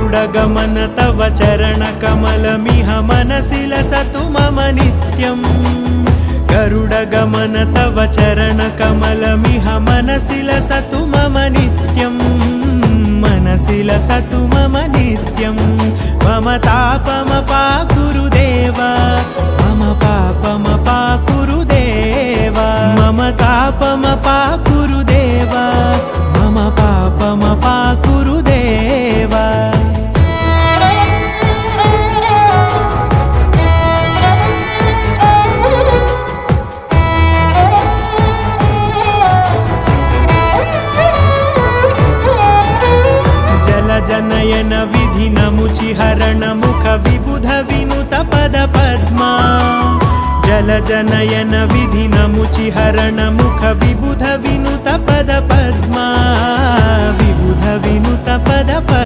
गरुडगमन तव चरणकमलमिह मनसि लसतु मम नित्यम् गरुडगमन तव चरणकमलमिह मनसि लसतु मम नित्यम् मनसि लसतु मम नित्यम् मम तापमपाकुरु देव मम पापमपाकुरु देव मम तापमपाकुरु देव मम पापमपाकुरु देव जनयन विधिनमुचिहरण मुख विबुध विनुत पद पद्मा जल जनयन विधिनमुचिहरण मुख विबुध विनुत पद पद्मा विबुध विनुत पद पद्मा।